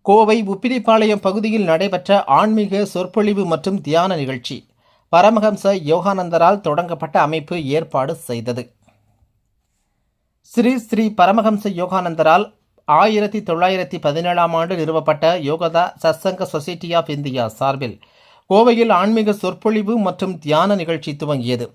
கோவை உப்பிலிப்பாளையம் பகுதியில் நடைபெற்ற ஆன்மீக சொற்பொழிவு மற்றும் தியான நிகழ்ச்சி பரமஹம்ச யோகானந்தரால் தொடங்கப்பட்ட அமைப்பு ஏற்பாடு செய்தது. ஸ்ரீ பரமஹம்ச யோகானந்தரால் 1917ஆம் ஆண்டு நிறுவப்பட்ட யோகதா சத்சங்க சொசைட்டி ஆஃப் இந்தியா சார்பில் கோவையில் ஆன்மீக சொற்பொழிவு மற்றும் தியான நிகழ்ச்சி துவங்கியது.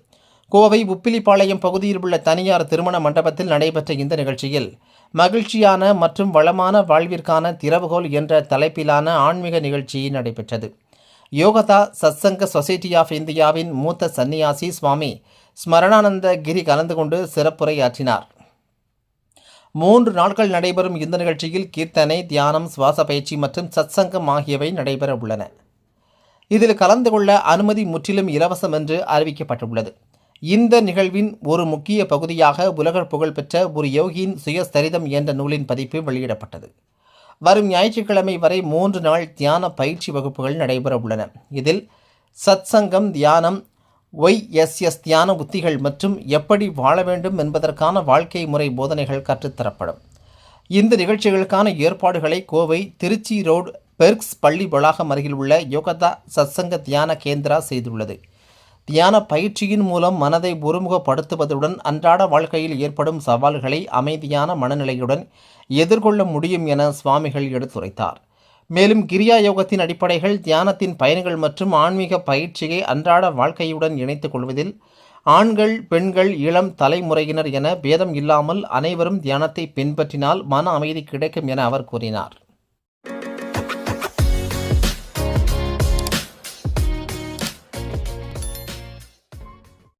கோவை உப்பிலிப்பாளையம் பகுதியில் உள்ள தனியார் திருமண மண்டபத்தில் நடைபெற்ற இந்த நிகழ்ச்சியில் மகிழ்ச்சியான மற்றும் வளமான வாழ்விற்கான திறவுகோல் என்ற தலைப்பிலான ஆன்மீக நிகழ்ச்சி நடைபெற்றது. யோகதா சத்சங்க சொசைட்டி ஆஃப் இந்தியாவின் மூத்த சன்னியாசி சுவாமி ஸ்மரணானந்த கிரி கலந்து கொண்டு சிறப்புரையாற்றினார். 3 நாட்கள் நடைபெறும் இந்த நிகழ்ச்சியில் கீர்த்தனை, தியானம், சுவாச பயிற்சி மற்றும் சத்சங்கம் ஆகியவை நடைபெற உள்ளன. இதில் கலந்து கொள்ள அனுமதி முற்றிலும் இலவசம் என்று அறிவிக்கப்பட்டுள்ளது. இந்த நிகழ்வின் ஒரு முக்கிய பகுதியாக உலக புகழ்பெற்ற ஒரு யோகியின் சுயசரிதம் என்ற நூலின் பதிப்பு வெளியிடப்பட்டது. வரும் ஞாயிற்றுக்கிழமை வரை 3 நாள் தியான பயிற்சி வகுப்புகள் நடைபெற உள்ளன. இதில் சத்சங்கம், தியானம், YSS தியான உத்திகள் மற்றும் எப்படி வாழ வேண்டும் என்பதற்கான வாழ்க்கை முறை போதனைகள் கற்றுத்தரப்படும். இந்த நிகழ்ச்சிகளுக்கான ஏற்பாடுகளை கோவை திருச்சி ரோடு பெர்க்ஸ் பள்ளி வளாகம் அருகில் உள்ள யோகதா சத்சங்க தியான கேந்திரா செய்துள்ளது. தியான பயிற்சியின் மூலம் மனதை ஒருமுகப்படுத்துவதுடன் அன்றாட வாழ்க்கையில் ஏற்படும் சவால்களை அமைதியான மனநிலையுடன் எதிர்கொள்ள முடியும் என சுவாமிகள் எடுத்துரைத்தார். மேலும் கிரியா யோகத்தின் அடிப்படைகள், தியானத்தின் பயன்கள் மற்றும் ஆன்மீக பயிற்சியை அன்றாட வாழ்க்கையுடன் இணைத்துக் கொள்வதில் ஆண்கள், பெண்கள், இளம் தலைமுறையினர் என பேதம் இல்லாமல் அனைவரும் தியானத்தை பின்பற்றினால் மன அமைதி கிடைக்கும் என அவர் கூறினார்.